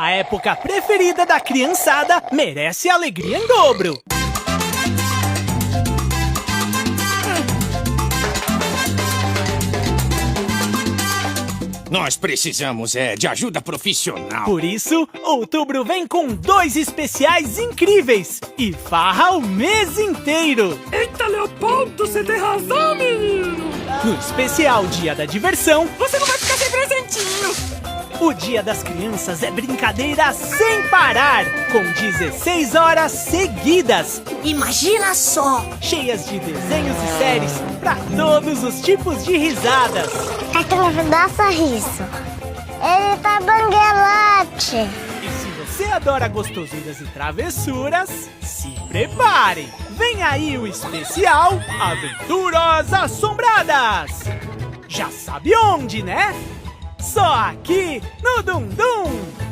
A época preferida da criançada merece alegria em dobro. Nós precisamos de ajuda profissional. Por isso, outubro vem com 2 especiais incríveis e farra o mês inteiro. Eita, Leopoldo, você tem razão, menino! No especial Dia da Diversão, Você não vai ficar sem presentinho! o Dia das Crianças é brincadeira sem parar, com 16 horas seguidas, Imagina só! cheias de desenhos e séries para todos os tipos de risadas. É que não dá sorriso. Ele tá banguelate. E se você adora gostosuras e travessuras, se prepare! Vem aí o especial Aventuras Assombradas! Já sabe onde, né? Só aqui no Dum Dum!